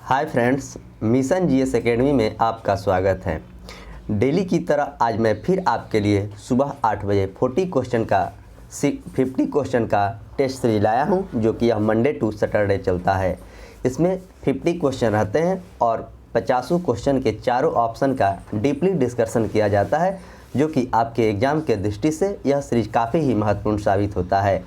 Hi friends, mission GS academy में आपका स्वागत है। डेली की तरह आज मैं फिर आपके लिए सुबह 8 बजे 50 क्वेश्चन का टेस्ट सीरीज लाया हूं, जो कि यह मंडे टू सैटरडे चलता है। इसमें 50 क्वेश्चन रहते हैं और 50 क्वेश्चन के चारों ऑप्शन का डीपली डिस्कशन किया जाता है, जो कि आपके एग्ज़ाम के दृष्टि से यह सीरीज काफ़ी ही महत्वपूर्ण साबित होता है।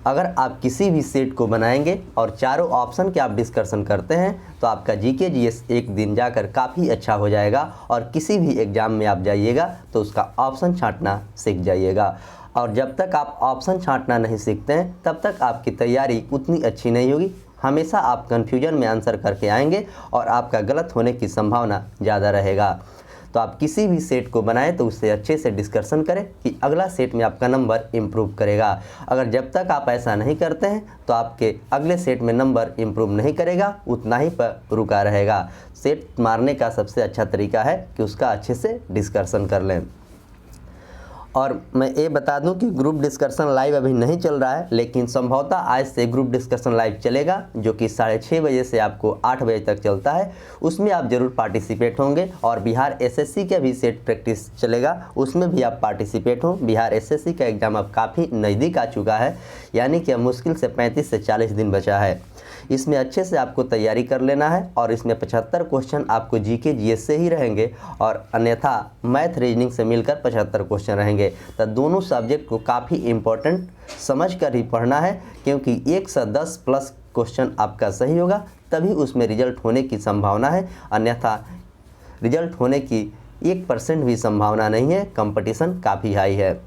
अगर आप किसी भी सेट को बनाएंगे और चारों ऑप्शन के आप डिस्कशन करते हैं तो आपका जीके जीएस एक दिन जाकर काफ़ी अच्छा हो जाएगा और किसी भी एग्ज़ाम में आप जाइएगा तो उसका ऑप्शन छांटना सीख जाइएगा। और जब तक आप ऑप्शन छांटना नहीं सीखते हैं तब तक आपकी तैयारी उतनी अच्छी नहीं होगी। हमेशा आप कन्फ्यूजन में आंसर करके आएंगे और आपका गलत होने की संभावना ज़्यादा रहेगा। तो आप किसी भी सेट को बनाएं तो उससे अच्छे से डिस्कशन करें कि अगला सेट में आपका नंबर इम्प्रूव करेगा। अगर जब तक आप ऐसा नहीं करते हैं तो आपके अगले सेट में नंबर इम्प्रूव नहीं करेगा, उतना ही पर रुका रहेगा। सेट मारने का सबसे अच्छा तरीका है कि उसका अच्छे से डिस्कशन कर लें। और मैं ये बता दूं कि ग्रुप डिस्कशन लाइव अभी नहीं चल रहा है, लेकिन संभवतः आज से ग्रुप डिस्कशन लाइव चलेगा, जो कि 6:30 बजे से आपको 8 बजे तक चलता है। उसमें आप ज़रूर पार्टिसिपेट होंगे। और बिहार एसएससी का भी सेट प्रैक्टिस चलेगा, उसमें भी आप पार्टिसिपेट हों। बिहार एसएससी का एग्ज़ाम अब काफ़ी नज़दीक आ चुका है, यानी कि अब मुश्किल से 35 से 40 दिन बचा है। इसमें अच्छे से आपको तैयारी कर लेना है और इसमें 75 क्वेश्चन आपको जीके जीएस से ही रहेंगे और अन्यथा मैथ रीजनिंग से मिलकर 75 क्वेश्चन रहेंगे। तो दोनों सब्जेक्ट को काफ़ी इम्पोर्टेंट समझ कर ही पढ़ना है, क्योंकि 110 प्लस क्वेश्चन आपका सही होगा तभी उसमें रिजल्ट होने की संभावना है, अन्यथा रिजल्ट होने की 1% भी संभावना नहीं है। कंपटीशन काफ़ी हाई है।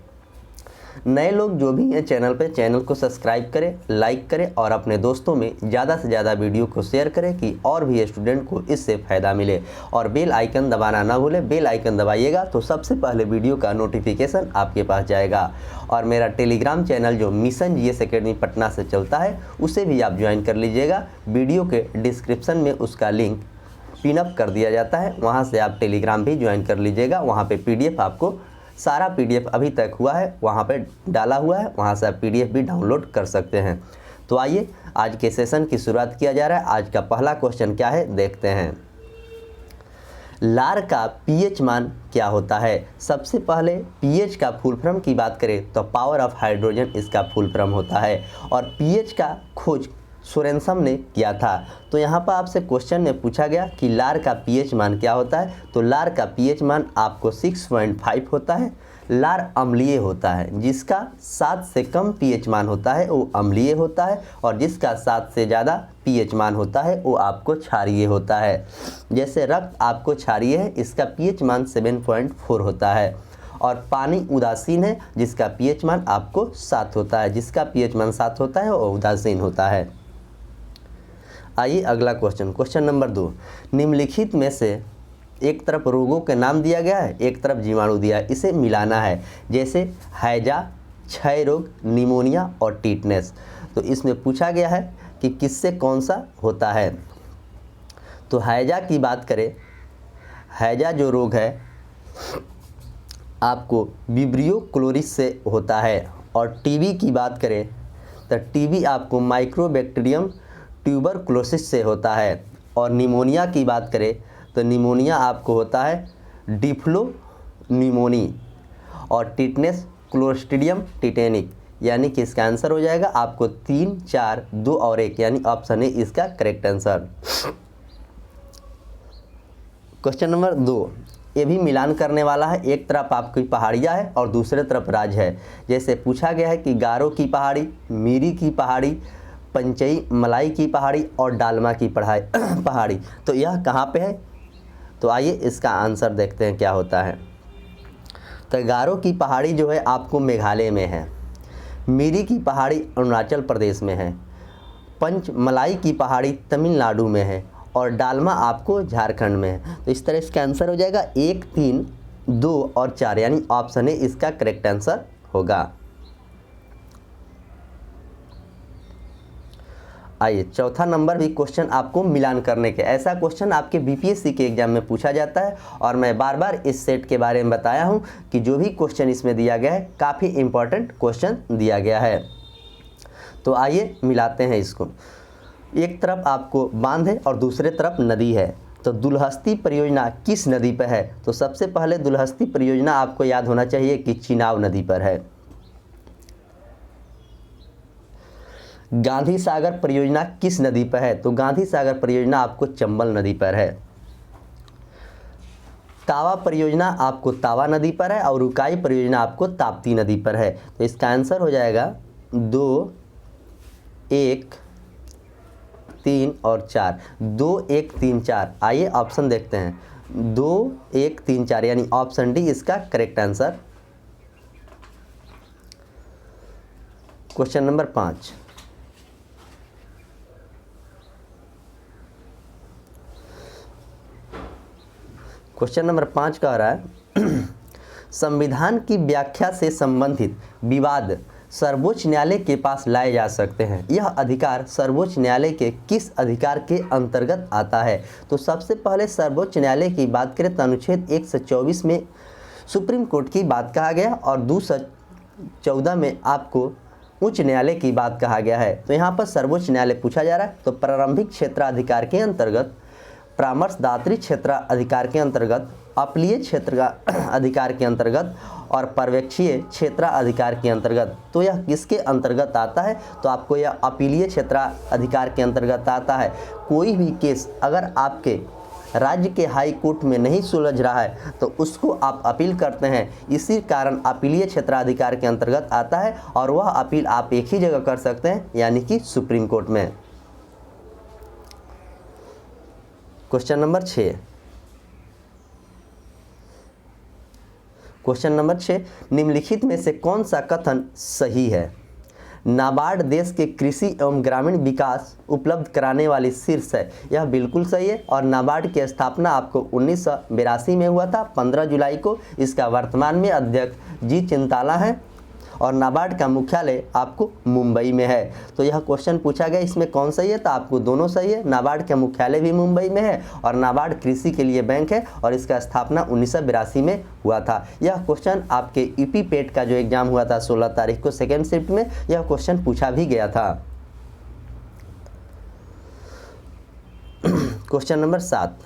नए लोग जो भी हैं चैनल को सब्सक्राइब करें, लाइक करें और अपने दोस्तों में ज़्यादा से ज़्यादा वीडियो को शेयर करें कि और भी स्टूडेंट को इससे फ़ायदा मिले। और बेल आइकन दबाना ना भूलें, बेल आइकन दबाइएगा तो सबसे पहले वीडियो का नोटिफिकेशन आपके पास जाएगा। और मेरा टेलीग्राम चैनल जो मिशन जीएस एकेडमी पटना से चलता है, उसे भी आप ज्वाइन कर लीजिएगा। वीडियो के डिस्क्रिप्शन में उसका लिंक पिनअप कर दिया जाता है, वहाँ से आप टेलीग्राम भी ज्वाइन कर लीजिएगा। वहाँ पर PDF आपको सारा PDF अभी तक हुआ है वहाँ पे डाला हुआ है, वहाँ से आप PDF भी डाउनलोड कर सकते हैं। तो आइए आज के सेशन की शुरुआत किया जा रहा है। आज का पहला क्वेश्चन क्या है देखते हैं। लार का pH मान क्या होता है? सबसे पहले pH का फुल फॉर्म की बात करें तो पावर ऑफ हाइड्रोजन इसका फुल फॉर्म होता है और pH का खोज सोरेनसम ने किया था। तो यहाँ पर आपसे क्वेश्चन में पूछा गया कि लार का pH मान क्या होता है, तो लार का pH मान आपको 6.5 होता है। लार अम्लीय होता है, जिसका 7 से कम pH मान होता है वो अम्लीय होता है और जिसका 7 से ज़्यादा pH मान होता है वो आपको क्षारीय होता है। जैसे रक्त आपको क्षारीय है, इसका pH मान 7.4 होता है। और पानी उदासीन है, जिसका pH मान आपको 7 होता है। जिसका pH मान 7 होता है वो उदासीन होता है। आइए अगला क्वेश्चन नंबर 2। निम्नलिखित में से एक तरफ रोगों के नाम दिया गया है, एक तरफ जीवाणु दिया है, इसे मिलाना है। जैसे हैजा, क्षय रोग, निमोनिया और टीटनेस। तो इसमें पूछा गया है कि किससे कौन सा होता है। तो हैजा की बात करें, हैजा जो रोग है आपको विब्रियो क्लोरिस से होता है। और टीबी की बात करें तो टीबी आपको माइक्रोबैक्टीरियम ट्यूबरकुलोसिस से होता है। और निमोनिया की बात करें तो निमोनिया आपको होता है डिफ्लो निमोनी। और टिटनेस क्लोस्ट्रीडियम टिटेनिक, यानी कि इसका आंसर हो जाएगा आपको 3, 4, 2 और 1, यानी ऑप्शन ए इसका करेक्ट आंसर। क्वेश्चन नंबर 2, ये भी मिलान करने वाला है। एक तरफ आपकी पहाड़ियाँ है और दूसरे तरफ राज है। जैसे पूछा गया है कि गारो की पहाड़ी, मीरी की पहाड़ी, पंचई मलाई की पहाड़ी और डालमा की पहाड़ी, तो यह कहाँ पे है? तो आइए इसका आंसर देखते हैं क्या होता है। तो गारो की पहाड़ी जो है आपको मेघालय में है, मीरी की पहाड़ी अरुणाचल प्रदेश में है, पंच मलाई की पहाड़ी तमिलनाडु में है और डालमा आपको झारखंड में है। तो इस तरह इसका आंसर हो जाएगा 1, 3, 2 और 4, यानी ऑप्शन ए इसका करेक्ट आंसर होगा। आइए चौथा नंबर भी क्वेश्चन आपको मिलान करने के, ऐसा क्वेश्चन आपके बीपीएससी के एग्जाम में पूछा जाता है और मैं बार बार इस सेट के बारे में बताया हूं कि जो भी क्वेश्चन इसमें दिया गया है काफ़ी इंपॉर्टेंट क्वेश्चन दिया गया है। तो आइए मिलाते हैं इसको। एक तरफ आपको बांध है और दूसरे तरफ नदी है। तो दुलहस्ती परियोजना किस नदी पर है? तो सबसे पहले दुलहस्ती परियोजना आपको याद होना चाहिए कि चिनाब नदी पर है। गांधी सागर परियोजना किस नदी पर है? तो गांधी सागर परियोजना आपको चंबल नदी पर है। तावा परियोजना आपको तावा नदी पर है और उकाई परियोजना आपको ताप्ती नदी पर है। तो इसका आंसर हो जाएगा 2, 1, 3 और 4। 2, 1, 3, 4। आइए ऑप्शन देखते हैं। 2, 1, 3, 4 यानी ऑप्शन डी इसका correct answer. Question number 5। Question number 5 कह रहा है संविधान की व्याख्या से संबंधित विवाद सर्वोच्च न्यायालय के पास लाए जा सकते हैं। यह अधिकार सर्वोच्च न्यायालय के किस अधिकार के अंतर्गत आता है? तो सबसे पहले सर्वोच्च न्यायालय की बात करें तो अनुच्छेद 124 में सुप्रीम कोर्ट की बात कहा गया और 214 में आपको उच्च न्यायालय की बात कहा गया है। तो यहाँ पर सर्वोच्च न्यायालय पूछा जा रहा है। तो प्रारंभिक क्षेत्राधिकार के अंतर्गत, परामर्शदात्री क्षेत्र अधिकार के अंतर्गत, अपीलीय क्षेत्र अधिकार के अंतर्गत और पर्यवेक्षीय क्षेत्र अधिकार के अंतर्गत। तो यह किसके अंतर्गत आता है? तो आपको यह अपीलीय क्षेत्र अधिकार के अंतर्गत आता है। कोई भी केस अगर आपके राज्य के हाई कोर्ट में नहीं सुलझ रहा है तो उसको आप अपील करते हैं, इसी कारण अपीलीय क्षेत्राधिकार के अंतर्गत आता है और वह अपील आप एक ही जगह कर सकते हैं यानी कि सुप्रीम कोर्ट में। Question number 6। क्वेश्चन नंबर 6, निम्नलिखित में से कौन सा कथन सही है? नाबार्ड देश के कृषि एवं ग्रामीण विकास उपलब्ध कराने वाली शीर्ष है। यह बिल्कुल सही है और नाबार्ड की स्थापना आपको 1982 में हुआ था 15 जुलाई को। इसका वर्तमान में अध्यक्ष जी चिंताला है और नाबार्ड का मुख्यालय आपको मुंबई में है। तो यह क्वेश्चन पूछा गया इसमें कौन सही है? तो आपको दोनों सही है। नाबार्ड का मुख्यालय भी मुंबई में है और नाबार्ड कृषि के लिए बैंक है और इसका स्थापना 1982 में हुआ था। यह क्वेश्चन आपके यूपी पेट का जो एग्जाम हुआ था 16 तारीख को सेकेंड शिफ्ट में, यह क्वेश्चन पूछा भी गया था। क्वेश्चन नंबर 7,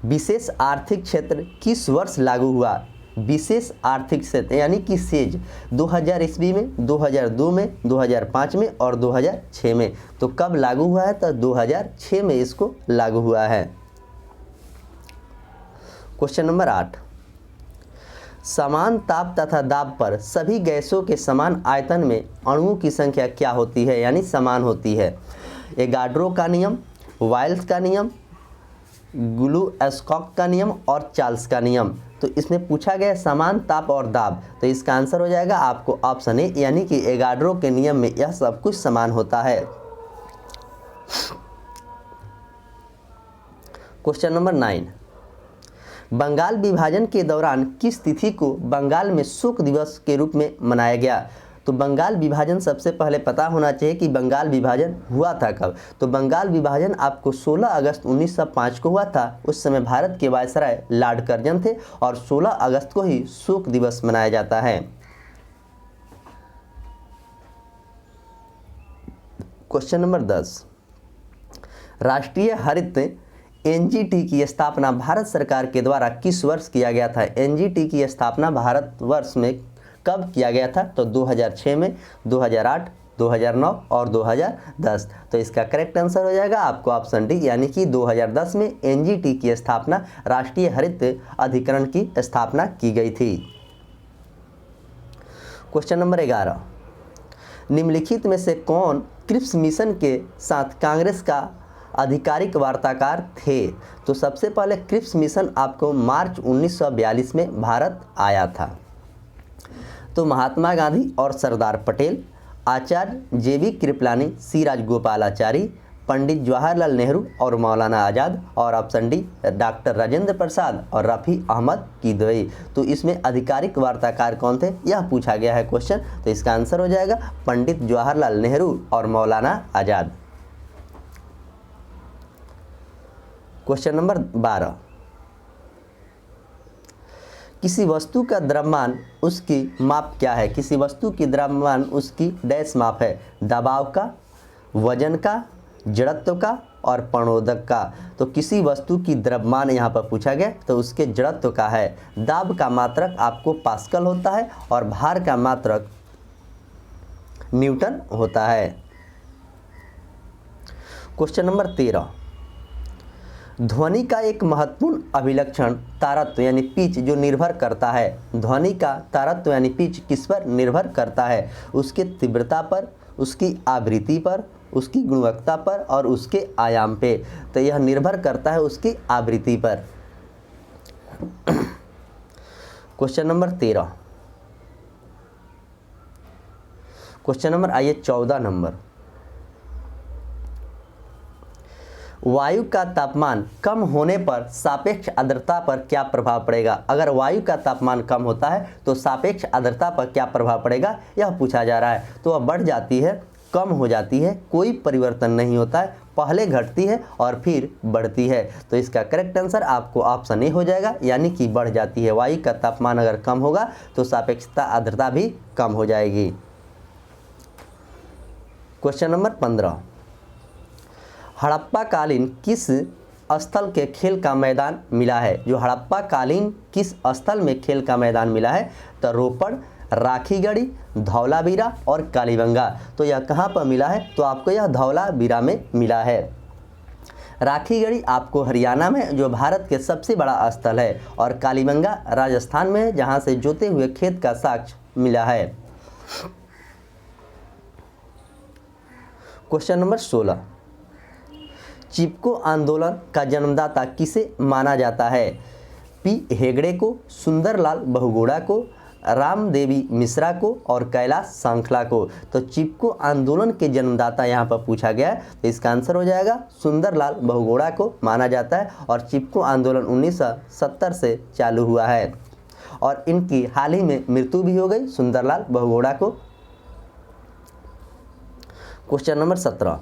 विशेष आर्थिक क्षेत्र किस वर्ष लागू हुआ? विशेष आर्थिक क्षेत्र यानी कि सेज 2000 ईस्वी में, 2002 में, 2005 में और 2006 में। तो कब लागू हुआ है? तो 2006 में इसको लागू हुआ है। क्वेश्चन नंबर 8, समान ताप तथा दाब पर सभी गैसों के समान आयतन में अणुओं की संख्या क्या होती है यानी समान होती है? एगाड्रो का नियम, वाइल्स का नियम, ग्लू-एस्कॉक का नियम और चार्ल्स का नियम। तो इसमें पूछा गया समान ताप और दाब, तो इसका आंसर हो जाएगा आपको ऑप्शन ए यानी कि एगाड्रो के नियम में यह सब कुछ समान होता है। क्वेश्चन नंबर 9, बंगाल विभाजन के दौरान किस तिथि को बंगाल में शोक दिवस के रूप में मनाया गया? तो बंगाल विभाजन सबसे पहले पता होना चाहिए कि बंगाल विभाजन हुआ था कब। तो बंगाल विभाजन आपको 16 अगस्त 1905 को हुआ था। उस समय भारत के वायसराय लॉर्ड कर्जन थे और 16 अगस्त को ही शोक दिवस मनाया जाता है। क्वेश्चन नंबर 10, राष्ट्रीय हरित एनजीटी की स्थापना भारत सरकार के द्वारा किस वर्ष किया गया था? एनजीटी की स्थापना भारतवर्ष में कब किया गया था? तो 2006 में, 2008, 2009 और 2010। तो इसका करेक्ट आंसर हो जाएगा आपको ऑप्शन डी यानी कि 2010 में एनजीटी की स्थापना, राष्ट्रीय हरित अधिकरण की स्थापना की गई थी। क्वेश्चन नंबर 11, निम्नलिखित में से कौन क्रिप्स मिशन के साथ कांग्रेस का आधिकारिक वार्ताकार थे? तो सबसे पहले क्रिप्स मिशन आपको मार्च 1942 में भारत आया था। तो महात्मा गांधी और सरदार पटेल, आचार्य जेबी कृपलानी, सी राजगोपालाचारी, पंडित जवाहरलाल नेहरू और मौलाना आज़ाद और option D doctor Rajendra Prasad और रफ़ी अहमद किदवई। तो इसमें आधिकारिक वार्ताकार कौन थे यह पूछा गया है क्वेश्चन। तो इसका आंसर हो जाएगा पंडित जवाहरलाल नेहरू और मौलाना आज़ाद। क्वेश्चन नंबर 12, किसी वस्तु का द्रव्यमान उसकी माप क्या है? किसी वस्तु की द्रव्यमान उसकी डैश माप है, दबाव का, वजन का, जड़त्व का और प्रणोदक का। तो किसी वस्तु की द्रव्यमान यहाँ पर पूछा गया तो उसके जड़त्व का है। दाब का मात्रक आपको पास्कल होता है और भार का मात्रक न्यूटन होता है। क्वेश्चन नंबर 13, ध्वनि का एक महत्वपूर्ण अभिलक्षण तारत्व यानी पिच जो निर्भर करता है। ध्वनि का तारत्व यानी पिच किस पर निर्भर करता है? उसके तीव्रता पर, उसकी आवृत्ति पर, उसकी गुणवत्ता पर और उसके आयाम पे। तो यह निर्भर करता है उसकी आवृत्ति पर। Question number 13। क्वेश्चन नंबर आइए 14 नंबर, वायु का तापमान कम होने पर सापेक्ष आर्द्रता पर क्या प्रभाव पड़ेगा? अगर वायु का तापमान कम होता है तो सापेक्ष आर्द्रता पर क्या प्रभाव पड़ेगा, यह पूछा जा रहा है। तो वह बढ़ जाती है, कम हो जाती है, कोई परिवर्तन नहीं होता है, पहले घटती है और फिर बढ़ती है। तो इसका करेक्ट आंसर आपको ऑप्शन ए हो जाएगा, यानी कि बढ़ जाती है। वायु का तापमान अगर कम होगा तो सापेक्षता आर्द्रता भी कम हो जाएगी। क्वेश्चन नंबर 15, हड़प्पा कालीन किस स्थल के खेल का मैदान मिला है? जो हड़प्पा कालीन किस स्थल में खेल का मैदान मिला है? तो रोपड़, राखीगढ़ी, धौलावीरा और कालीबंगा। तो यह कहाँ पर मिला है? तो आपको यह धौलावीरा में मिला है। राखीगढ़ी आपको हरियाणा में जो भारत के सबसे बड़ा स्थल है, और कालीबंगा राजस्थान में है जहाँ से जोते हुए खेत का साक्ष्य मिला है। क्वेश्चन नंबर 16, चिपको आंदोलन का जन्मदाता किसे माना जाता है? पी हेगड़े को, सुंदरलाल बहुगुणा को, रामदेवी मिश्रा को और कैलाश सांखला को। तो चिपको आंदोलन के जन्मदाता यहाँ पर पूछा गया है, तो इसका आंसर हो जाएगा सुंदरलाल बहुगुणा को माना जाता है। और चिपको आंदोलन 1970 से चालू हुआ है और इनकी हाल ही में मृत्यु भी हो गई, सुंदरलाल बहुगुणा को। क्वेश्चन नंबर 17,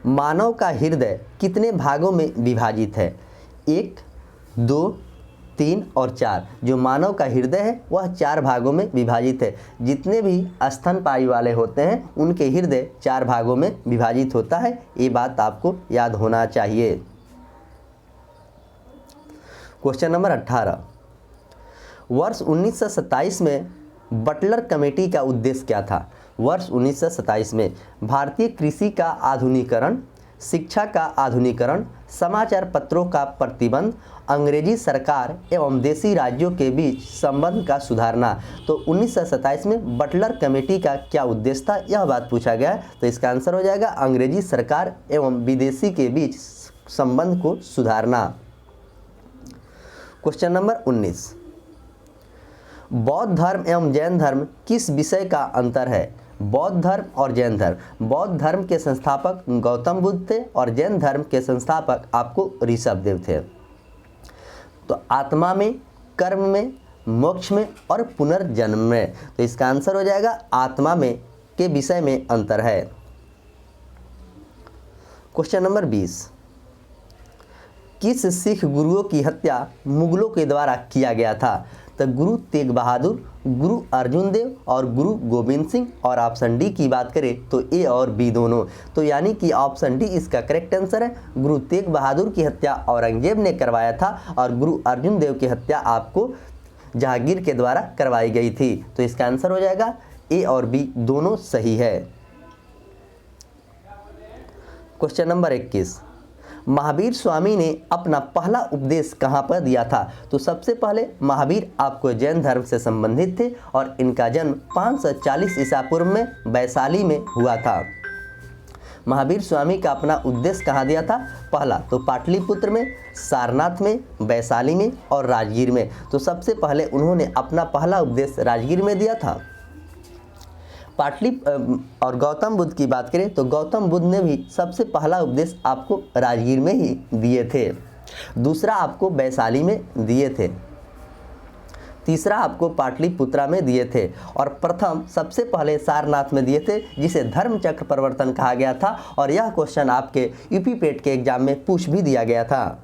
मानव का हृदय कितने भागों में विभाजित है? 1, 2, 3 और 4। जो मानव का हृदय है वह 4 भागों में विभाजित है। जितने भी स्तनपायी वाले होते हैं उनके हृदय 4 भागों में विभाजित होता है, ये बात आपको याद होना चाहिए। क्वेश्चन नंबर 18, वर्ष 1927 में बटलर कमेटी का उद्देश्य क्या था? वर्ष 1927 में भारतीय कृषि का आधुनिकीकरण, शिक्षा का आधुनिकीकरण, समाचार पत्रों का प्रतिबंध, अंग्रेजी सरकार एवं देशी राज्यों के बीच संबंध का सुधारना। तो 1927 में बटलर कमेटी का क्या उद्देश्य था, यह बात पूछा गया है। तो इसका आंसर हो जाएगा अंग्रेजी सरकार एवं विदेशी के बीच संबंध को सुधारना। क्वेश्चन नंबर 19, बौद्ध धर्म एवं जैन धर्म किस विषय का अंतर है? बौद्ध धर्म और जैन धर्म। बौद्ध धर्म के संस्थापक गौतम बुद्ध थे और जैन धर्म के संस्थापक आपको ऋषभ देव थे। तो आत्मा में, कर्म में, मोक्ष में और पुनर्जन्म में। तो इसका आंसर हो जाएगा आत्मा में के विषय में अंतर है। क्वेश्चन नंबर 20, किस सिख गुरुओं की हत्या मुगलों के द्वारा किया गया था? तो गुरु तेग बहादुर, गुरु अर्जुन देव और गुरु गोविंद सिंह। और ऑप्शन डी की बात करें तो ए और बी दोनों। तो यानी कि ऑप्शन डी इसका करेक्ट आंसर है। गुरु तेग बहादुर की हत्या औरंगजेब ने करवाया था और गुरु अर्जुन देव की हत्या आपको जहांगीर के द्वारा करवाई गई थी। तो इसका आंसर हो जाएगा ए और बी दोनों सही है। क्वेश्चन नंबर 21, महावीर स्वामी ने अपना पहला उपदेश कहाँ पर दिया था? तो सबसे पहले महावीर आपको जैन धर्म से संबंधित थे और इनका जन्म 540 ईसा पूर्व में वैशाली में हुआ था। महावीर स्वामी का अपना उपदेश कहाँ दिया था? पहला तो पाटलिपुत्र में, सारनाथ में, वैशाली में और राजगीर में। तो सबसे पहले उन्होंने अपना पहला उपदेश राजगीर में दिया था। और गौतम बुद्ध की बात करें तो गौतम बुद्ध ने भी सबसे पहला उपदेश आपको राजगीर में ही दिए थे। दूसरा आपको वैशाली में दिए थे। तीसरा आपको पाटलिपुत्रा में दिए थे और प्रथम सबसे पहले सारनाथ में दिए थे, जिसे धर्म चक्र परिवर्तन कहा गया था। और यह क्वेश्चन आपके यूपी पेट के एग्जाम में पूछ भी दिया गया था।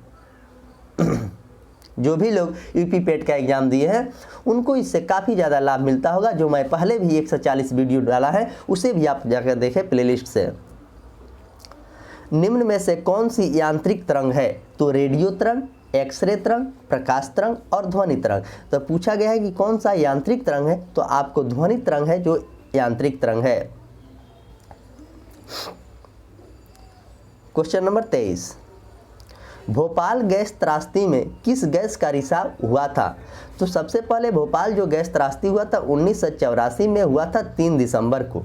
जो भी लोग यूपी पेट का एग्जाम दिए हैं उनको इससे काफ़ी ज़्यादा लाभ मिलता होगा। जो मैं पहले भी 140 वीडियो डाला है उसे भी आप जाकर देखें प्लेलिस्ट से। निम्न में से कौन सी यांत्रिक तरंग है? तो रेडियो तरंग, एक्सरे तरंग, प्रकाश तरंग और ध्वनि तरंग। तो पूछा गया है कि कौन सा यांत्रिक तरंग है, तो आपको ध्वनि तरंग है जो यांत्रिक तरंग है। क्वेश्चन नंबर 23, भोपाल गैस त्रासदी में किस गैस का रिसाव हुआ था? तो सबसे पहले भोपाल जो गैस त्रासदी हुआ था 1984 में हुआ था 3 दिसंबर को।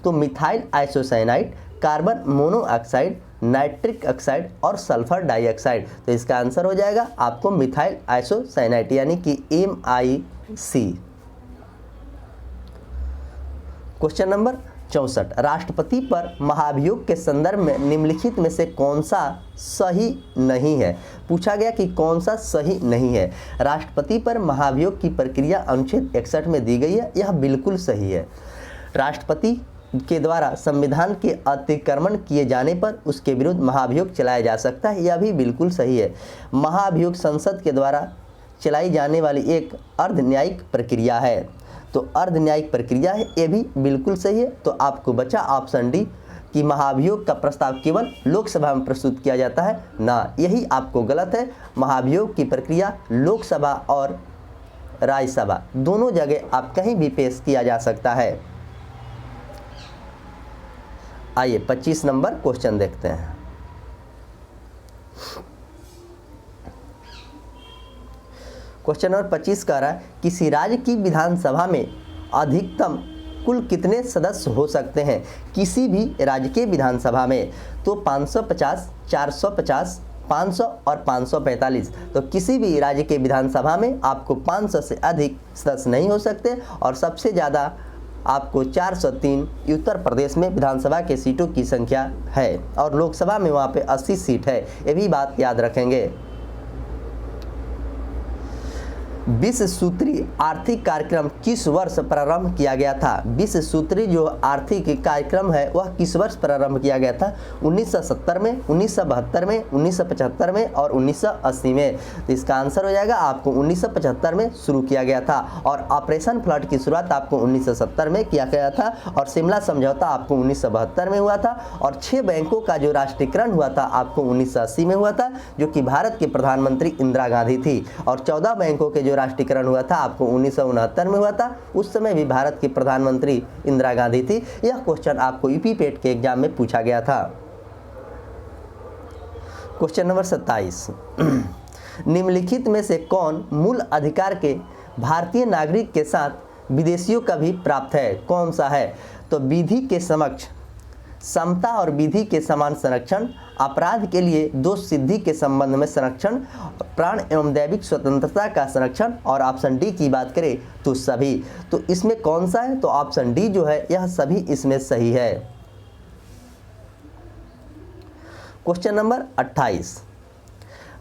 तो methyl isocyanide, carbon monoxide, nitric oxide और सल्फर डाइऑक्साइड। तो इसका आंसर हो जाएगा आपको मिथाइल आइसोसाइनाइड यानी कि MIC। क्वेश्चन नंबर 64, राष्ट्रपति पर महाभियोग के संदर्भ में निम्नलिखित में से कौन सा सही नहीं है? पूछा गया कि कौन सा सही नहीं है। राष्ट्रपति पर महाभियोग की प्रक्रिया अनुच्छेद 61 में दी गई है, यह बिल्कुल सही है। राष्ट्रपति के द्वारा संविधान के अतिक्रमण किए जाने पर उसके विरुद्ध महाभियोग चलाया जा सकता है, यह भी बिल्कुल सही है। महाभियोग संसद के द्वारा चलाई जाने वाली एक अर्ध न्यायिक प्रक्रिया है, तो अर्ध न्यायिक प्रक्रिया है, ये भी बिल्कुल सही है। तो आपको बचा ऑप्शन डी कि महाभियोग का प्रस्ताव केवल लोकसभा में प्रस्तुत किया जाता है ना, यही आपको गलत है। महाभियोग की प्रक्रिया लोकसभा और राज्यसभा दोनों जगह आप कहीं भी पेश किया जा सकता है। आइए 25 नंबर क्वेश्चन देखते हैं। क्वेश्चन नंबर 25 कह रहा है किसी राज्य की विधानसभा में अधिकतम कुल कितने सदस्य हो सकते हैं? किसी भी राज्य के विधानसभा में तो 550, 450, 500 और 545। तो किसी भी राज्य के विधानसभा में आपको 500 से अधिक सदस्य नहीं हो सकते और सबसे ज़्यादा आपको 403 उत्तर प्रदेश में विधानसभा के सीटों की संख्या है और लोकसभा में वहाँ पे 80 सीट है, ये भी बात याद रखेंगे। 20 सूत्री आर्थिक कार्यक्रम किस वर्ष प्रारंभ किया गया था? 20 सूत्री जो आर्थिक कार्यक्रम है वह किस वर्ष प्रारंभ किया गया था? 1970 में, 1972 में, 1975 में और 1980 में। तो इसका आंसर हो जाएगा आपको 1975 में शुरू किया गया था और ऑपरेशन फ्लड की शुरुआत आपको 1970 में किया गया था और शिमला समझौता आपको 1972 में हुआ था और 6 बैंकों का जो राष्ट्रीयकरण हुआ था आपको 1980 में हुआ था, जो कि भारत के प्रधानमंत्री इंदिरा गांधी थी और 14 बैंकों के जो राष्ट्रीयकरण हुआ था आपको 1969 में हुआ था, उस समय भी भारत की प्रधानमंत्री इंदिरा गांधी थी। यह क्वेश्चन आपको यूपी पेट के एग्जाम में पूछा गया था। क्वेश्चन नंबर 27, निम्नलिखित में से कौन मूल अधिकार के भारतीय नागरिक के साथ विदेशियों का भी प्राप्त है? कौन सा है? तो विधि के समक्ष समता और विधि के समान संरक्षण, अपराध के लिए दोष सिद्धि के संबंध में संरक्षण, प्राण एवं दैविक स्वतंत्रता का संरक्षण और ऑप्शन डी की बात करें तो सभी। तो इसमें कौन सा है? तो ऑप्शन डी जो है यह सभी इसमें सही है। क्वेश्चन नंबर 28,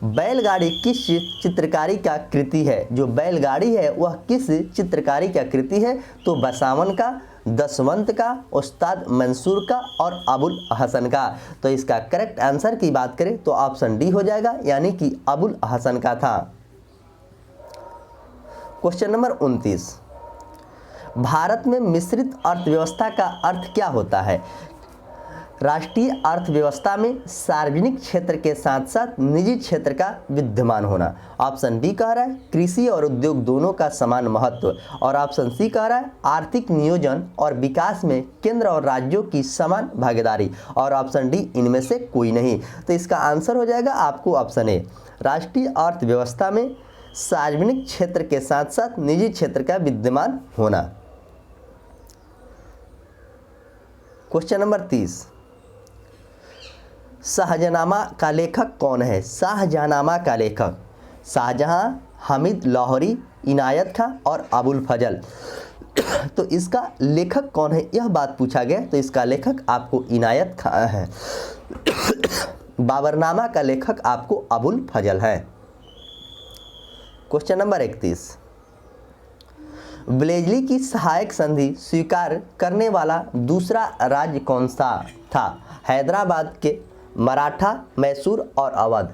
बैलगाड़ी किस चित्रकारी का कृति है? जो बैलगाड़ी है वह किस चित्रकारी का कृति है? तो बसावन का, दसवंत का, उस्ताद मंसूर का और अबुल हसन का। तो इसका करेक्ट आंसर की बात करें तो ऑप्शन डी हो जाएगा, यानी कि अबुल हसन का था। क्वेश्चन नंबर 29, भारत में मिश्रित अर्थव्यवस्था का अर्थ क्या होता है? राष्ट्रीय अर्थव्यवस्था में सार्वजनिक क्षेत्र के साथ साथ निजी क्षेत्र का विद्यमान होना। ऑप्शन बी कह रहा है कृषि और उद्योग दोनों का समान महत्व और ऑप्शन सी कह रहा है आर्थिक नियोजन और विकास में केंद्र और राज्यों की समान भागीदारी और ऑप्शन डी इनमें से कोई नहीं। तो इसका आंसर हो जाएगा आपको ऑप्शन ए, राष्ट्रीय अर्थव्यवस्था में सार्वजनिक क्षेत्र के साथ साथ निजी क्षेत्र का विद्यमान होना। क्वेश्चन नंबर 30, शाहजहानामा का लेखक कौन है? शाहजहानामा का लेखक शाहजहां, हामिद लाहौरी, इनायत खां और अबुल फजल। तो इसका लेखक कौन है यह बात पूछा गया, तो इसका लेखक आपको इनायत खां है। बाबरनामा का लेखक आपको अबुल फजल है। क्वेश्चन नंबर 31, वेलेस्ली की सहायक संधि स्वीकार करने वाला दूसरा राज्य कौन सा था? हैदराबाद के, मराठा, मैसूर और अवध।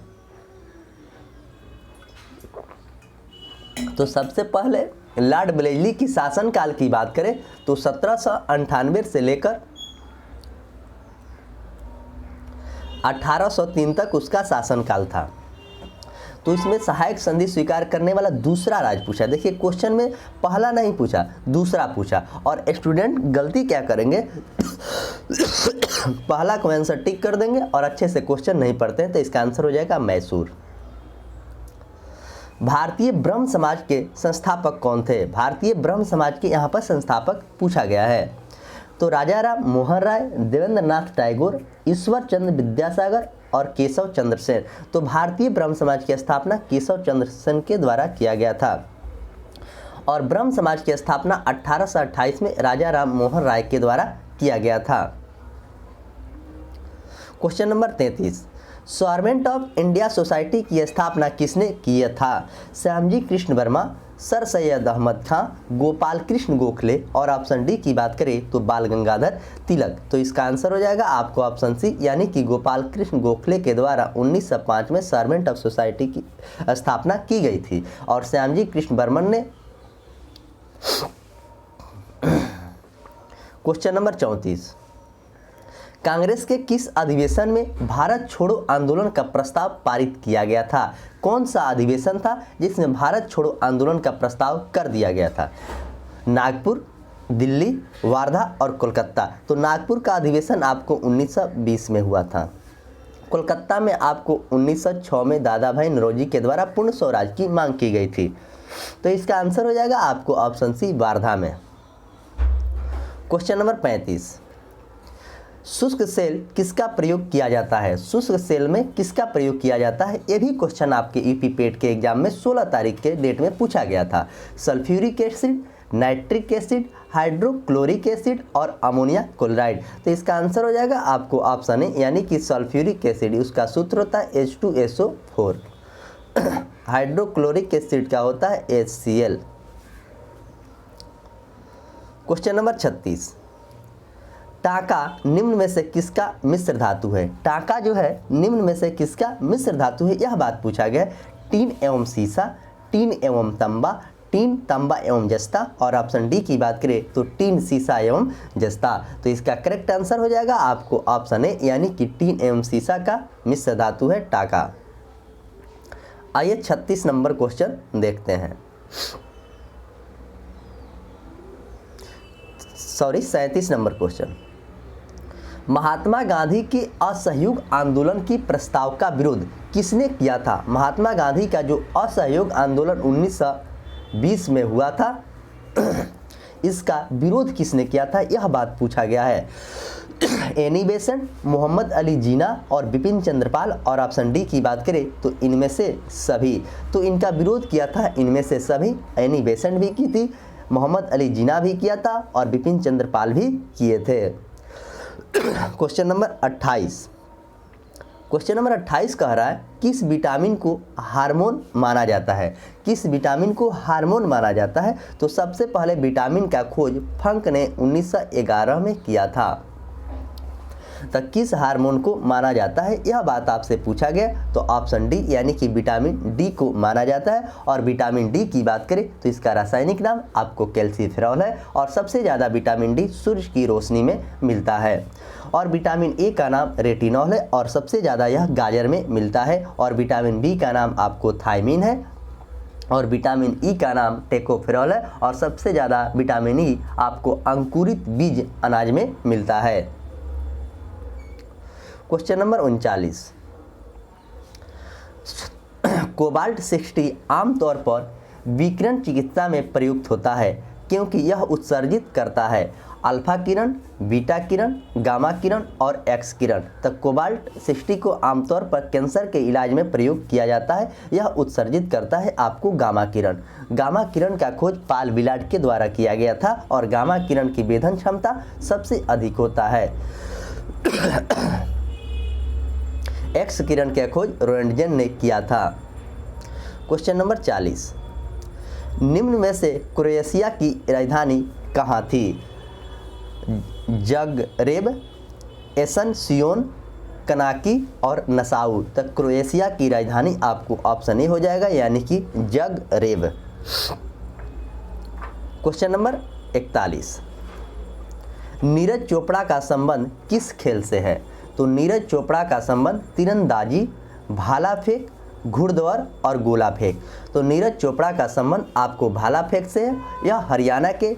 तो सबसे पहले लॉर्ड वेलेस्ली की शासनकाल की बात करें तो 1798 से लेकर 1803 तक उसका शासनकाल था। तो इसमें सहायक संधि स्वीकार करने वाला दूसरा राज्य पूछा। देखिए क्वेश्चन में पहला नहीं पूछा, दूसरा पूछा, और स्टूडेंट गलती क्या करेंगे पहला को आंसर टिक कर देंगे और अच्छे से क्वेश्चन नहीं पढ़ते हैं, तो इसका आंसर हो जाएगा मैसूर। भारतीय ब्रह्म समाज के संस्थापक कौन थे? भारतीय ब्रह्म समाज के यहाँ पर संस्थापक पूछा गया है। तो राजा राम मोहन राय, देवेंद्र नाथ टैगोर, ईश्वर चंद्र विद्यासागर और केशव चंद्र सेन। तो भारतीय ब्रह्म समाज की स्थापना केशव चंद्र सेन के द्वारा किया गया था और ब्रह्म समाज की स्थापना 1828 में राजा राम मोहन राय के द्वारा किया गया था। Question number 33, servant of India society की स्थापना किसने किया था? श्यामजी कृष्ण वर्मा, सर सैयद अहमद खां, गोपाल कृष्ण गोखले और ऑप्शन डी की बात करें तो बाल गंगाधर तिलक। तो इसका आंसर हो जाएगा आपको ऑप्शन सी, यानी कि गोपाल कृष्ण गोखले के द्वारा 1905 में सर्वेंट ऑफ सोसाइटी की स्थापना की गई थी और श्यामजी कृष्ण वर्मन ने। क्वेश्चन नंबर 34, कांग्रेस के किस अधिवेशन में भारत छोड़ो आंदोलन का प्रस्ताव पारित किया गया था? कौन सा अधिवेशन था जिसमें भारत छोड़ो आंदोलन का प्रस्ताव कर दिया गया था? नागपुर, दिल्ली, वार्धा और कोलकाता। तो नागपुर का अधिवेशन आपको 1920 में हुआ था। कोलकाता में आपको 1906 में दादा भाई नौरोजी के द्वारा पूर्ण स्वराज की मांग की गई थी। तो इसका आंसर हो जाएगा आपको ऑप्शन सी, वार्धा में। क्वेश्चन नंबर 35, शुष्क सेल किसका प्रयोग किया जाता है? शुष्क सेल में किसका प्रयोग किया जाता है? ये भी क्वेश्चन आपके ईपी पेट के एग्जाम में 16 तारीख के डेट में पूछा गया था। Sulphuric acid, nitric acid, hydrochloric acid और अमोनिया क्लोराइड। तो इसका आंसर हो जाएगा आपको ऑप्शन ए, यानी कि सल्फ्यूरिक एसिड। उसका सूत्र होता है H2SO4। हाइड्रोक्लोरिक एसिड का होता है HCl। क्वेश्चन नंबर 36, टाका निम्न में से किसका मिश्र धातु है? टाका जो है निम्न में से किसका मिश्र धातु है, यह बात पूछा गया। टीन एवं सीसा, टीन एवं तंबा, टीन, तंबा एवं जस्ता और ऑप्शन डी की बात करें तो टीन, सीसा एवं जस्ता। तो इसका करेक्ट आंसर हो जाएगा आपको ऑप्शन ए, यानी कि टीन एवं सीसा का मिश्र धातु है टाका। आइए 36 नंबर क्वेश्चन देखते हैं। 37 नंबर क्वेश्चन, महात्मा गांधी के असहयोग आंदोलन की प्रस्ताव का विरोध किसने किया था? महात्मा गांधी का जो असहयोग आंदोलन 1920 में हुआ था इसका विरोध किसने किया था, यह बात पूछा गया है। एनी बेसेंट, मोहम्मद अली जिन्ना और बिपिन चंद्र पाल और ऑप्शन डी की बात करें तो इनमें से सभी। तो इनका विरोध किया था इनमें से सभी। एनी बेसेंट भी की थी, मोहम्मद अली जिन्ना भी किया था और बिपिन चंद्र पाल भी किए थे। क्वेश्चन नंबर 28, क्वेश्चन नंबर 28 कह रहा है किस विटामिन को हार्मोन माना जाता है? किस विटामिन को हार्मोन माना जाता है? तो सबसे पहले विटामिन का खोज फंक ने 1911 में किया था। तो किस हार्मोन को माना जाता है, यह बात आपसे पूछा गया। तो ऑप्शन डी, यानी कि विटामिन डी को माना जाता है। और विटामिन डी की बात करें तो इसका रासायनिक नाम आपको कैल्सीफेरॉल है और सबसे ज़्यादा विटामिन डी सूर्य की रोशनी में मिलता है। और विटामिन ए का नाम रेटिनॉल है और सबसे ज़्यादा यह गाजर में मिलता है। और विटामिन बी का नाम आपको थायमिन है और विटामिन ई का नाम टेकोफेरॉल है और सबसे ज़्यादा विटामिन ई आपको अंकुरित बीज अनाज में मिलता है। क्वेश्चन नंबर 39, कोबाल्ट 60 आमतौर पर विकिरण चिकित्सा में प्रयुक्त होता है क्योंकि यह उत्सर्जित करता है अल्फा किरण, बीटा किरण, गामा किरण और एक्स किरण। तो कोबाल्ट 60 को आमतौर पर कैंसर के इलाज में प्रयोग किया जाता है। यह उत्सर्जित करता है आपको गामा किरण। गामा किरण का खोज पाल विलाट के द्वारा किया गया था और गामा किरण की वेधन क्षमता सबसे अधिक होता है। एक्स किरण का खोज रोएंटगेन ने किया था। क्वेश्चन नंबर 40, निम्न में से क्रोएशिया की राजधानी कहाँ थी? जगरेब, एसेनसियोन, कनाकी और नसाउ। तो क्रोएशिया की राजधानी आपको ऑप्शन ए हो जाएगा, यानी कि Zagreb. Question number 41, Neeraj Chopra का संबंध किस खेल से है? तो नीरज चोपड़ा का संबंध तीरंदाजी, भाला फेंक, घुड़दौड़ और गोला फेंक। तो नीरज चोपड़ा का संबंध आपको भाला फेंक से है। यह हरियाणा के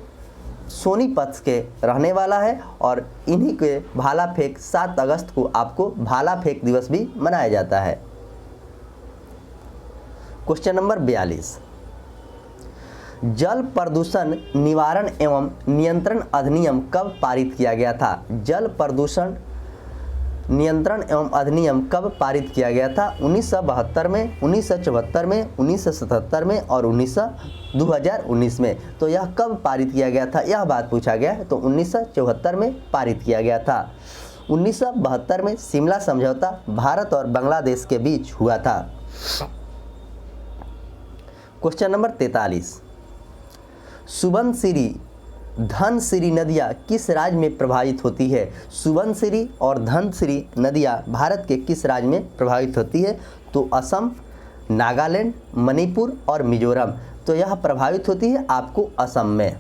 सोनीपत के रहने वाला है और इन्हीं के भाला फेंक 7 अगस्त को आपको भाला फेंक दिवस भी मनाया जाता है। क्वेश्चन नंबर 42, जल प्रदूषण निवारण एवं नियंत्रण अधिनियम कब पारित किया गया था? जल प्रदूषण नियंत्रण एवं अधिनियम कब पारित किया गया था? 1972 में, 1974 में, 1977 में और 2019 में। तो यह कब पारित किया गया था, यह बात पूछा गया है। तो 1974 में पारित किया गया था। 1972 में शिमला समझौता भारत और बांग्लादेश के बीच हुआ था। क्वेश्चन नंबर 43, सुबनसिरी, धनसिरी नदियाँ किस राज्य में प्रभावित होती है? सुबनसिरी और धनसिरी नदियाँ भारत के किस राज्य में प्रभावित होती है? तो असम, नागालैंड, मणिपुर और मिजोरम। तो यह प्रभावित होती है आपको असम में।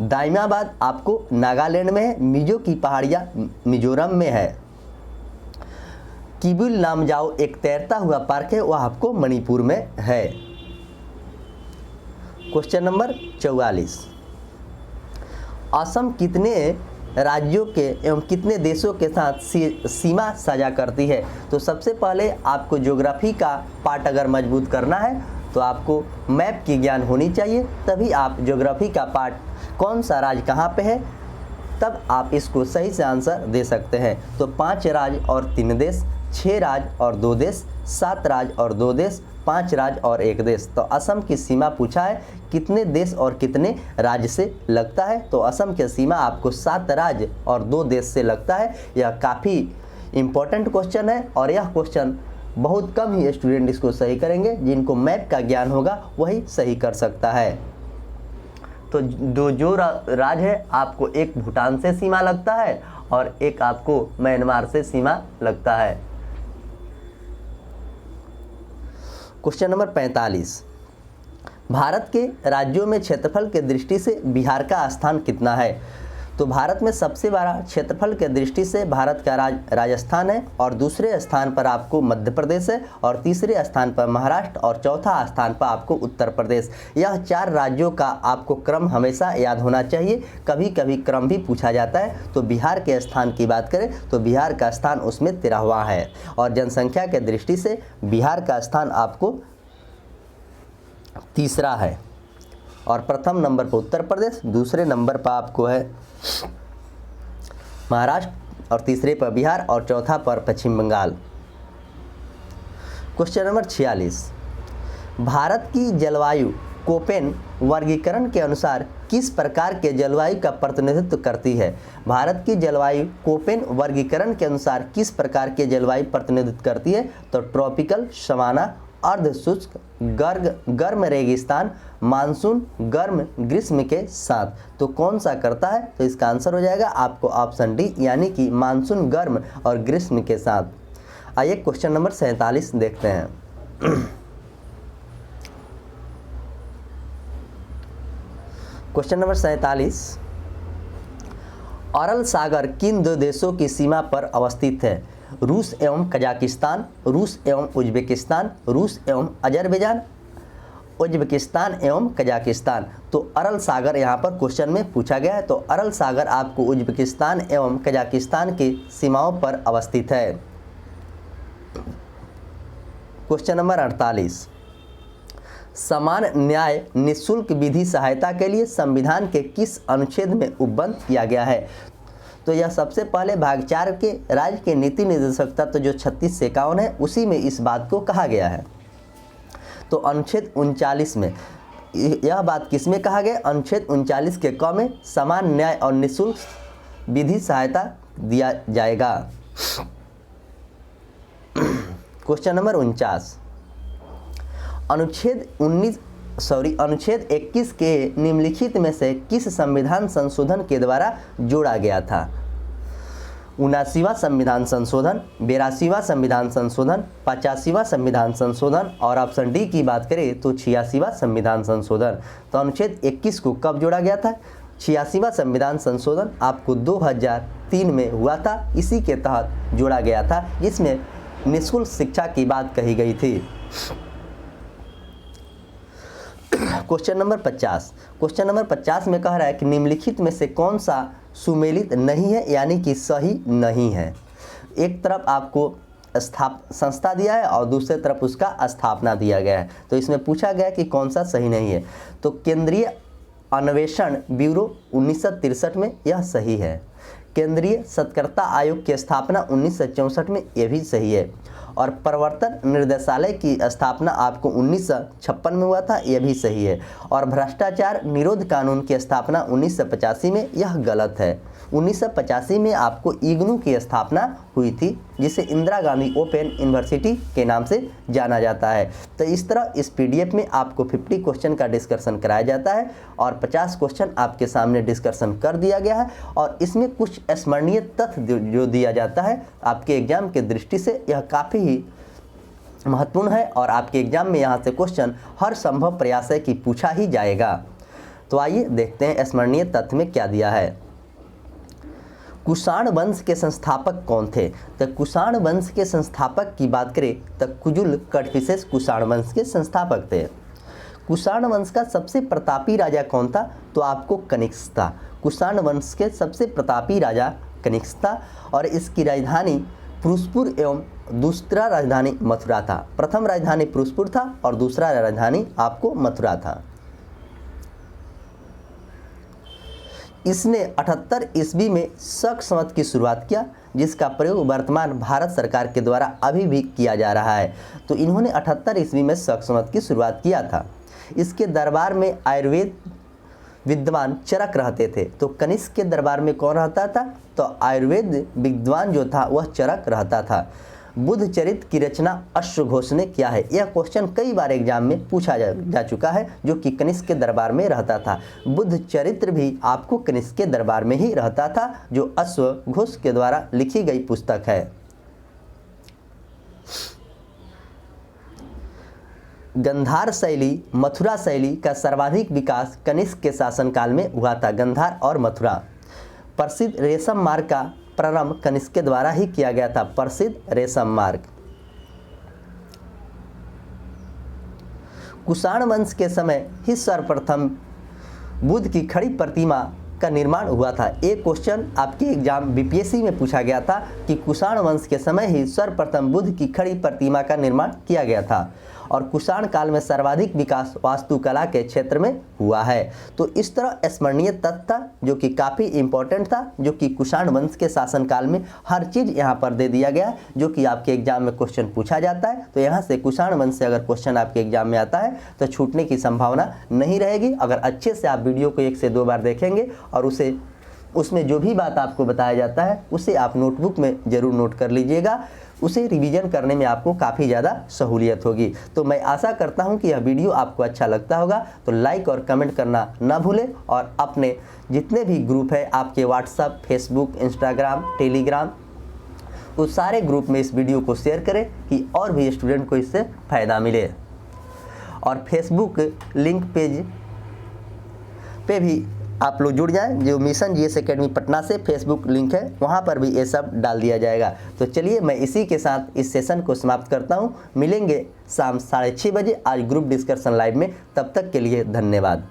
दाइमाबाद आपको नागालैंड में है, मिजो की पहाड़ियाँ मिजोरम में है। किबुल लामजाओ एक तैरता हुआ पार्क है, वह आपको मणिपुर में है। क्वेश्चन नंबर 44, असम कितने राज्यों के एवं कितने देशों के साथ सीमा साझा करती है? तो सबसे पहले आपको ज्योग्राफी का पार्ट अगर मजबूत करना है तो आपको मैप की ज्ञान होनी चाहिए, तभी आप ज्योग्राफी का पार्ट कौन सा राज्य कहाँ पे है तब आप इसको सही से आंसर दे सकते हैं। तो 5 राज्य और 3 देश, 6 राज्य और 2 देश, 7 राज्य और 2 देश, 5 राज्य और 1 देश। तो असम की सीमा पूछा है कितने देश और कितने राज्य से लगता है? तो असम की सीमा आपको 7 राज्य और 2 देश से लगता है। यह काफ़ी इम्पोर्टेंट क्वेश्चन है और यह क्वेश्चन बहुत कम ही स्टूडेंट इसको सही करेंगे। जिनको मैप का ज्ञान होगा वही सही कर सकता है। तो जो राज्य है आपको एक भूटान से सीमा लगता है और एक आपको म्यांमार से सीमा लगता है। क्वेश्चन नंबर 45, भारत के राज्यों में क्षेत्रफल के दृष्टि से बिहार का स्थान कितना है? तो भारत में सबसे बड़ा क्षेत्रफल के दृष्टि से भारत का राज्य राजस्थान है और दूसरे स्थान पर आपको मध्य प्रदेश है और तीसरे स्थान पर महाराष्ट्र और चौथा स्थान पर आपको उत्तर प्रदेश। यह 4 राज्यों का आपको क्रम हमेशा याद होना चाहिए। कभी कभी क्रम भी पूछा जाता है। तो बिहार के स्थान की बात करें तो बिहार का स्थान उसमें 13वां है और जनसंख्या के दृष्टि से बिहार का स्थान आपको तीसरा है और प्रथम नंबर पर उत्तर प्रदेश, दूसरे नंबर पर आपको है महाराष्ट्र और तीसरे पर बिहार और चौथा पर पश्चिम बंगाल। क्वेश्चन नंबर 46, भारत की जलवायु कोपेन वर्गीकरण के अनुसार किस प्रकार के जलवायु का प्रतिनिधित्व करती है? भारत की जलवायु कोपेन वर्गीकरण के अनुसार किस प्रकार के जलवायु प्रतिनिधित्व करती है? तो ट्रॉपिकल, सवाना, अर्ध शुष्क, गर्म रेगिस्तान, मानसून, गर्म ग्रीष्म के साथ। तो कौन सा करता है? तो इसका आंसर हो जाएगा आपको ऑप्शन डी, यानी कि मानसून गर्म और ग्रीष्म के साथ। आइए क्वेश्चन नंबर 47 देखते हैं। क्वेश्चन नंबर 47, अरल सागर किन 2 देशों की सीमा पर अवस्थित है? रूस एवं कजाकिस्तान, रूस एवं उज्बेकिस्तान, रूस एवं अजरबैजान, उज्बेकिस्तान एवं कजाकिस्तान। तो अरल सागर यहाँ पर क्वेश्चन में पूछा गया है। तो अरल सागर आपको उज्बेकिस्तान एवं कजाकिस्तान की सीमाओं पर अवस्थित है। क्वेश्चन नंबर 48, समान न्याय निःशुल्क विधि सहायता के लिए संविधान के किस अनुच्छेद में उपबंध किया गया है? तो यह सबसे पहले भाग 4 के राज्य के नीति निर्देशक तत्व जो 36 से 51 है उसी में इस बात को कहा गया है। तो अनुच्छेद 39 में यह बात किस में कहा गया? अनुच्छेद 39 के क में समान न्याय और निःशुल्क विधि सहायता दिया जाएगा। क्वेश्चन नंबर 49, अनुच्छेद 21 के निम्नलिखित में से किस संविधान संशोधन के द्वारा जोड़ा गया था? 79वां संविधान संशोधन, 82वां संविधान संशोधन, 85वां संविधान संशोधन और ऑप्शन डी की बात करें तो 86वां संविधान संशोधन। तो अनुच्छेद 21 को कब जोड़ा गया था? 86वां संविधान संशोधन आपको 2003 में हुआ था, इसी के तहत जोड़ा गया था, जिसमें निःशुल्क शिक्षा की बात कही गई थी। Question number 50। क्वेश्चन नंबर 50 में कह रहा है कि निम्नलिखित में से कौन सा सुमेलित नहीं है, यानी कि सही नहीं है। एक तरफ आपको संस्था दिया है और दूसरे तरफ उसका स्थापना दिया गया है। तो इसमें पूछा गया कि कौन सा सही नहीं है। तो केंद्रीय अन्वेषण ब्यूरो 1963 में यह सही है। केंद्रीय सत्कर्ता आयोग की स्थापना 1964 में यह भी सही है। और प्रवर्तन निर्देशालय की स्थापना आपको 1956 में हुआ था, यह भी सही है। और भ्रष्टाचार निरोध कानून की स्थापना 1985 में, यह गलत है। 1985 में आपको इग्नू की स्थापना हुई थी, जिसे इंदिरा गांधी ओपन यूनिवर्सिटी के नाम से जाना जाता है। तो इस तरह इस पीडीएफ में आपको 50 क्वेश्चन का डिस्कशन कराया जाता है और 50 क्वेश्चन आपके सामने डिस्कशन कर दिया गया है। और इसमें कुछ स्मरणीय तथ्य जो दिया जाता है आपके एग्जाम के दृष्टि से, यह काफ़ी ही महत्वपूर्ण है और आपके एग्जाम में यहाँ से क्वेश्चन हर संभव प्रयास है कि पूछा ही जाएगा। तो आइए देखते हैं स्मरणीय तथ्य में क्या दिया है। कुषाण वंश के संस्थापक कौन थे? तो कुषाण वंश के संस्थापक की बात करें तो कुजुल कटफिसेस कुषाण वंश के संस्थापक थे। कुषाण वंश का सबसे प्रतापी राजा कौन था? तो आपको कनिष्क था। कुषाण वंश के सबसे प्रतापी राजा कनिष्क था और इसकी राजधानी पुरुषपुर एवं दूसरा राजधानी मथुरा था। प्रथम राजधानी पुरुषपुर था और दूसरा राजधानी आपको मथुरा था। इसने 78 ईस्वी में शक संवत की शुरुआत किया, जिसका प्रयोग वर्तमान भारत सरकार के द्वारा अभी भी किया जा रहा है। तो इन्होंने 78 ईस्वी में शक संवत की शुरुआत किया था। इसके दरबार में आयुर्वेद विद्वान चरक रहते थे। तो कनिष्क के दरबार में कौन रहता था? तो आयुर्वेद विद्वान जो था वह चरक रहता था। बुद्ध चरित्र की रचना अश्वघोष ने किया है। यह क्वेश्चन कई बार एग्जाम में पूछा जा चुका है, जो कि कनिष्क के दरबार में रहता था। बुद्ध चरित्र भी आपको कनिष्क के दरबार में ही रहता था, जो अश्वघोष के द्वारा लिखी गई पुस्तक है। गंधार शैली मथुरा शैली का सर्वाधिक विकास कनिष्क के शासनकाल में हुआ था। गंधार और मथुरा। प्रसिद्ध रेशम मार्ग का प्रारंभ कनिष्क के द्वारा ही किया गया था। प्रसिद्ध रेशम मार्ग। कुषाण वंश के समय ही सर्वप्रथम बुद्ध की खड़ी प्रतिमा का निर्माण हुआ था। एक क्वेश्चन आपके एग्जाम बीपीएससी में पूछा गया था कि कुषाण वंश के समय ही सर्वप्रथम बुद्ध की खड़ी प्रतिमा का निर्माण किया गया था और कुषाण काल में सर्वाधिक विकास वास्तुकला के क्षेत्र में हुआ है। तो इस तरह स्मरणीय तथ्य था, जो कि काफ़ी इंपॉर्टेंट था, जो कि कुषाण वंश के शासनकाल में हर चीज़ यहाँ पर दे दिया गया, जो कि आपके एग्जाम में क्वेश्चन पूछा जाता है। तो यहाँ से कुषाण वंश से अगर क्वेश्चन आपके एग्जाम में आता है तो छूटने की संभावना नहीं रहेगी, अगर अच्छे से आप वीडियो को 1 से 2 बार देखेंगे और उसमें जो भी बात आपको बताया जाता है उसे आप नोटबुक में ज़रूर नोट कर लीजिएगा। उसे रिवीजन करने में आपको काफ़ी ज़्यादा सहूलियत होगी। तो मैं आशा करता हूं कि यह वीडियो आपको अच्छा लगता होगा, तो लाइक और कमेंट करना ना भूलें और अपने जितने भी ग्रुप है आपके व्हाट्सएप, फेसबुक, इंस्टाग्राम, टेलीग्राम, उस सारे ग्रुप में इस वीडियो को शेयर करें कि और भी स्टूडेंट को इससे फ़ायदा मिले। और फेसबुक लिंक पेज पे भी आप लोग जुड़ जाएं, जो मिशन जीएस एकेडमी पटना से फेसबुक लिंक है, वहां पर भी ये सब डाल दिया जाएगा। तो चलिए मैं इसी के साथ इस सेशन को समाप्त करता हूं। मिलेंगे शाम 6:30 बजे आज ग्रुप डिस्कशन लाइव में। तब तक के लिए धन्यवाद।